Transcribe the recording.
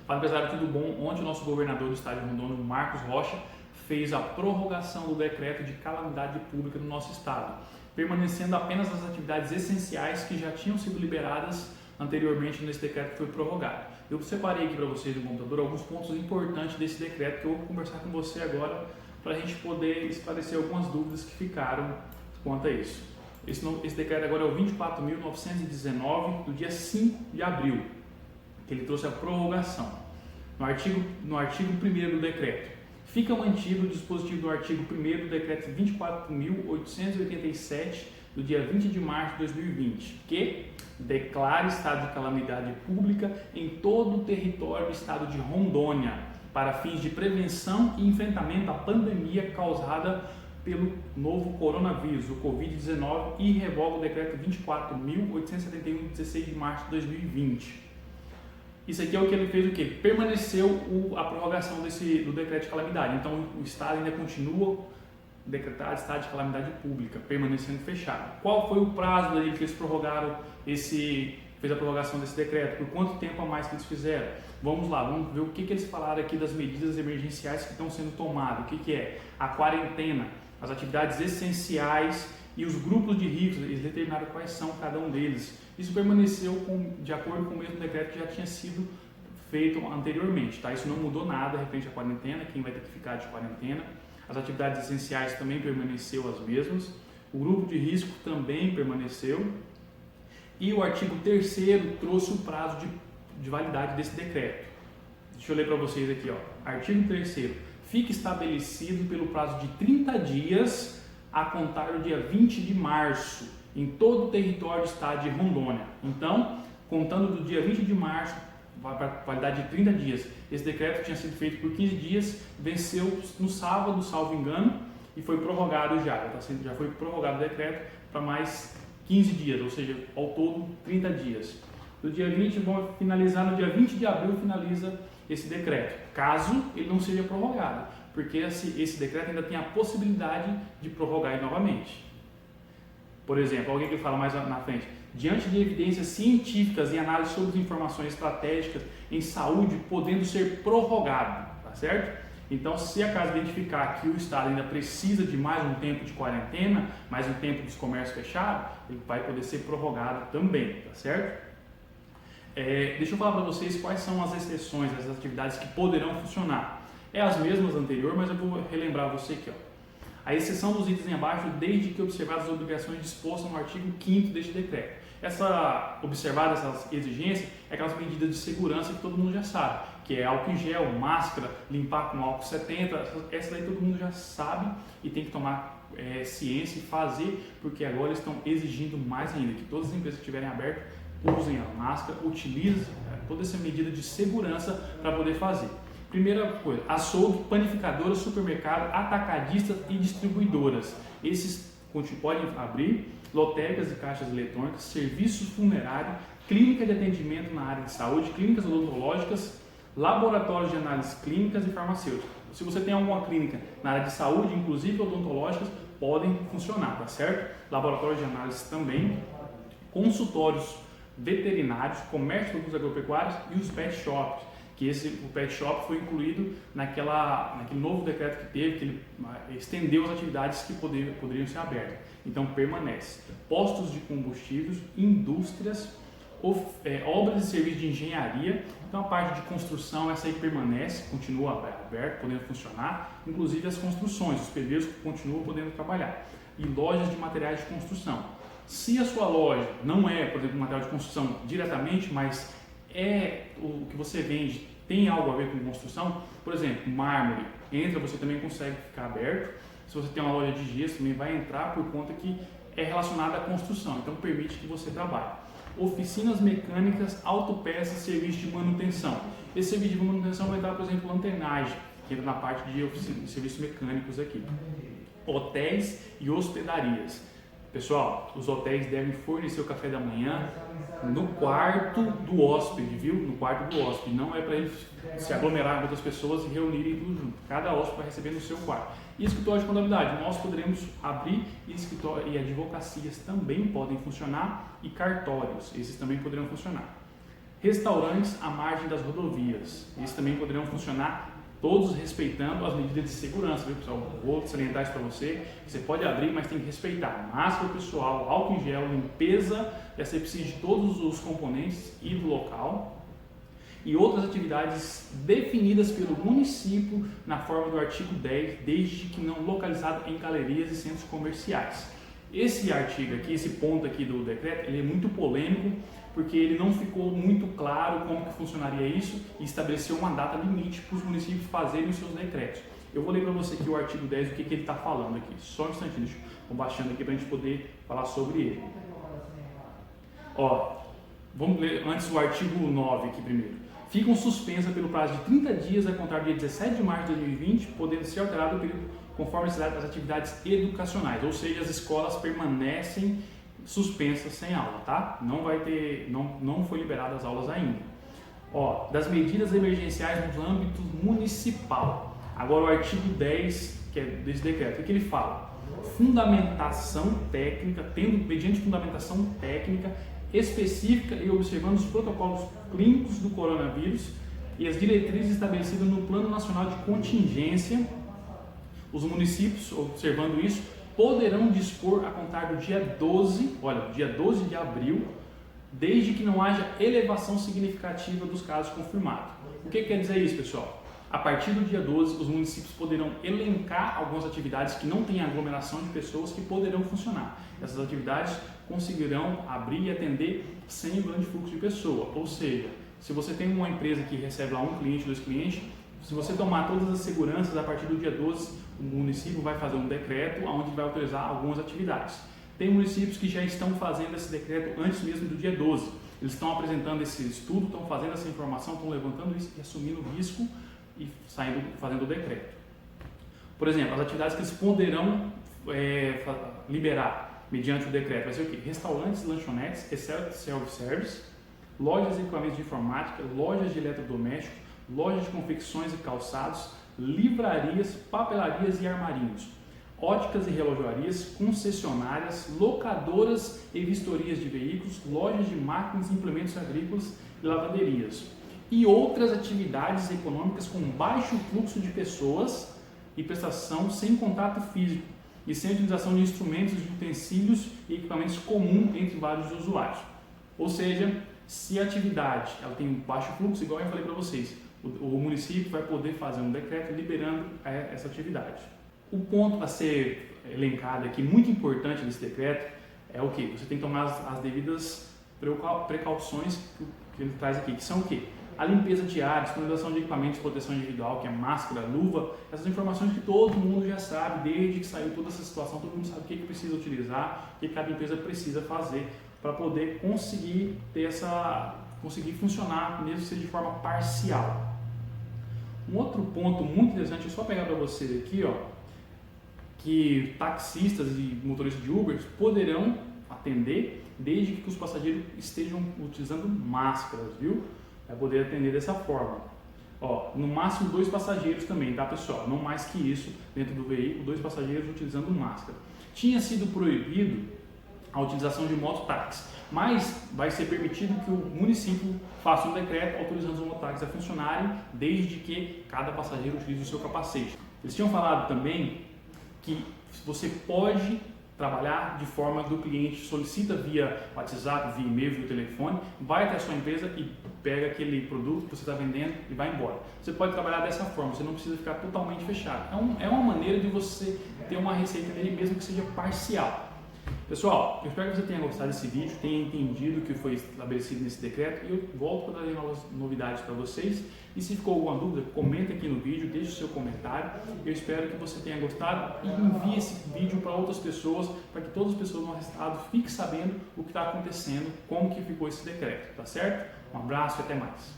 Fala, empresário, tudo bom? Ontem o nosso governador do estado de Rondônia, Marcos Rocha, fez a prorrogação do decreto de calamidade pública no nosso estado, permanecendo apenas as atividades essenciais que já tinham sido liberadas anteriormente nesse decreto que foi prorrogado. Eu separei aqui para vocês no computador alguns pontos importantes desse decreto que eu vou conversar com você agora para a gente poder esclarecer algumas dúvidas que ficaram quanto a isso. Esse decreto agora é o 24.919, do dia 5 de abril, que ele trouxe a prorrogação. No artigo 1º do decreto, fica mantido o dispositivo do artigo 1º do decreto 24.887, do dia 20 de março de 2020, que declara estado de calamidade pública em todo o território do estado de Rondônia, para fins de prevenção e enfrentamento à pandemia causada pelo novo coronavírus, o Covid-19, e revoga o decreto 24.871, de 16 de março de 2020. Isso aqui é o que ele fez, o quê? Permaneceu a prorrogação do decreto de calamidade. Então, o estado ainda continua decretado estado de calamidade pública, permanecendo fechado. Qual foi o prazo daí que eles prorrogaram fez a prorrogação desse decreto? Por quanto tempo a mais que eles fizeram? Vamos lá, vamos ver o que eles falaram aqui das medidas emergenciais que estão sendo tomadas. O que é? A quarentena, as atividades essenciais e os grupos de risco, eles determinaram quais são cada um deles. Isso permaneceu de acordo com o mesmo decreto que já tinha sido feito anteriormente, tá? Isso não mudou nada referente à quarentena, quem vai ter que ficar de quarentena. As atividades essenciais também permaneceu as mesmas. O grupo de risco também permaneceu. E o artigo 3º trouxe o prazo de validade desse decreto. Deixa eu ler para vocês aqui, ó. Artigo 3º. Fica estabelecido pelo prazo de 30 dias a contar do dia 20 de março em todo o território do estado de Rondônia. Então, contando do dia 20 de março, vai para validade de 30 dias. Esse decreto tinha sido feito por 15 dias, venceu no sábado, salvo engano, e foi prorrogado já foi prorrogado o decreto para mais 15 dias, ou seja, ao todo 30 dias. Do dia 20, vão finalizar no dia 20 de abril, finaliza esse decreto, caso ele não seja prorrogado, porque esse decreto ainda tem a possibilidade de prorrogar ele novamente. Por exemplo, alguém que fala mais na frente, diante de evidências científicas e análise sobre as informações estratégicas em saúde podendo ser prorrogado, tá certo? Então, se acaso identificar que o estado ainda precisa de mais um tempo de quarentena, mais um tempo dos comércios fechados, ele vai poder ser prorrogado também, tá certo? Deixa eu falar para vocês quais são as exceções, as atividades que poderão funcionar. É as mesmas anteriores, mas eu vou relembrar você aqui, ó. A exceção dos itens abaixo, desde que observadas as obrigações dispostas no artigo 5º deste decreto. Observadas essas exigências, é aquelas medidas de segurança que todo mundo já sabe, que é álcool em gel, máscara, limpar com álcool 70, essa daí todo mundo já sabe e tem que tomar ciência e fazer, porque agora eles estão exigindo mais ainda, que todas as empresas que estiverem abertas usem a máscara, utilizem toda essa medida de segurança para poder fazer. Primeira coisa, açougue, panificadoras, supermercado, atacadistas e distribuidoras. Esses podem abrir, lotéricas e caixas eletrônicas, serviços funerários, clínica de atendimento na área de saúde, clínicas odontológicas, laboratórios de análises clínicas e farmacêuticas. Se você tem alguma clínica na área de saúde, inclusive odontológicas, podem funcionar, tá certo? Laboratórios de análise também, consultórios veterinários, comércio de produtos agropecuários e os pet shops. Que o pet shop foi incluído naquele novo decreto que teve, que ele estendeu as atividades que poderiam ser abertas. Então permanece. Postos de combustíveis, indústrias, obras e serviços de engenharia. Então a parte de construção, essa aí permanece, continua aberta, podendo funcionar. Inclusive as construções, os pedreiros continuam podendo trabalhar. E lojas de materiais de construção. Se a sua loja não é, por exemplo, material de construção diretamente, mas o que você vende tem algo a ver com construção, por exemplo, mármore, você também consegue ficar aberto. Se você tem uma loja de gesso, também vai entrar por conta que é relacionada à construção, então permite que você trabalhe. Oficinas mecânicas, autopeças, serviço de manutenção. Esse serviço de manutenção vai dar, por exemplo, lanternagem, que entra na parte de serviços mecânicos aqui. Hotéis e hospedarias. Pessoal, os hotéis devem fornecer o café da manhã no quarto do hóspede, viu? No quarto do hóspede. Não é para eles se aglomerar com outras pessoas e reunirem tudo junto. Cada hóspede vai receber no seu quarto. E escritório de contabilidade. Nós poderemos abrir escritório e advocacias também podem funcionar e cartórios. Esses também poderão funcionar. Restaurantes à margem das rodovias. Esses também poderão funcionar todos respeitando as medidas de segurança, viu, pessoal? Vou salientar isso para você. Você pode abrir, mas tem que respeitar. Máscara pessoal, álcool em gel, limpeza e asepsia de todos os componentes e do local. E outras atividades definidas pelo município na forma do artigo 10, desde que não localizado em galerias e centros comerciais. Esse artigo aqui, esse ponto aqui do decreto, ele é muito polêmico, porque ele não ficou muito claro como que funcionaria isso e estabeleceu uma data limite para os municípios fazerem os seus decretos. Eu vou ler para você aqui o artigo 10, o que ele está falando aqui. Só um instantinho, deixa eu baixando aqui para a gente poder falar sobre ele. Ó, vamos ler antes o artigo 9 aqui primeiro. Ficam suspensas pelo prazo de 30 dias a contar do dia 17 de março de 2020, podendo ser alterado o período conforme a necessidade das atividades educacionais, ou seja, as escolas permanecem suspensas sem aula, tá? Não vai ter, não foi liberadas as aulas ainda. Ó, das medidas emergenciais no âmbito municipal. Agora o artigo 10, que é desse decreto, o que ele fala? Fundamentação técnica, mediante fundamentação técnica específica e observando os protocolos clínicos do coronavírus e as diretrizes estabelecidas no Plano Nacional de Contingência. Os municípios, observando isso, poderão dispor a contar do dia 12, dia 12 de abril, desde que não haja elevação significativa dos casos confirmados. O que quer dizer isso, pessoal? A partir do dia 12, os municípios poderão elencar algumas atividades que não têm aglomeração de pessoas que poderão funcionar. Essas atividades conseguirão abrir e atender sem um grande fluxo de pessoa. Ou seja, se você tem uma empresa que recebe lá um cliente, 2 clientes, se você tomar todas as seguranças, a partir do dia 12, o município vai fazer um decreto onde vai autorizar algumas atividades. Tem municípios que já estão fazendo esse decreto antes mesmo do dia 12. Eles estão apresentando esse estudo, estão fazendo essa informação, estão levantando isso e assumindo o risco e fazendo o decreto. Por exemplo, as atividades que eles poderão liberar mediante o decreto vai ser o quê? Restaurantes, lanchonetes, exceto self-service, lojas e equipamentos de informática, lojas de eletrodomésticos, lojas de confecções e calçados, livrarias, papelarias e armarinhos, óticas e relojoarias, concessionárias, locadoras e vistorias de veículos, lojas de máquinas e implementos agrícolas e lavanderias. E outras atividades econômicas com baixo fluxo de pessoas e prestação sem contato físico e sem utilização de instrumentos, de utensílios e equipamentos comuns entre vários usuários. Ou seja, se a atividade ela tem um baixo fluxo, igual eu falei para vocês, o município vai poder fazer um decreto liberando essa atividade. O ponto a ser elencado aqui, muito importante nesse decreto, é o que? Você tem que tomar as devidas precauções que ele traz aqui, que são o quê? A limpeza diária, disponibilização de equipamentos de proteção individual, que é máscara, luva, essas informações que todo mundo já sabe, desde que saiu toda essa situação, todo mundo sabe o que precisa utilizar, o que cada empresa precisa fazer para poder conseguir funcionar, mesmo que seja de forma parcial. Um outro ponto muito interessante, eu só pegar para vocês aqui, ó, que taxistas e motoristas de Uber poderão atender desde que os passageiros estejam utilizando máscaras, viu? Vai poder atender dessa forma. Ó, no máximo 2 passageiros também, tá, pessoal? Não mais que isso dentro do veículo, 2 passageiros utilizando máscara. Tinha sido proibido a utilização de mototáxi, mas vai ser permitido que o município faça um decreto autorizando os mototáxis a funcionarem desde que cada passageiro utilize o seu capacete. Eles tinham falado também que você pode trabalhar de forma do cliente solicita via WhatsApp, via e-mail, via telefone, vai até a sua empresa e pega aquele produto que você está vendendo e vai embora. Você pode trabalhar dessa forma, você não precisa ficar totalmente fechado. É uma maneira de você ter uma receita dele mesmo que seja parcial. Pessoal, eu espero que você tenha gostado desse vídeo, tenha entendido o que foi estabelecido nesse decreto e eu volto para trazer novas novidades para vocês. E se ficou alguma dúvida, comenta aqui no vídeo, deixe o seu comentário. Eu espero que você tenha gostado e envie esse vídeo para outras pessoas, para que todas as pessoas do nosso estado fiquem sabendo o que está acontecendo, como que ficou esse decreto, tá certo? Um abraço e até mais.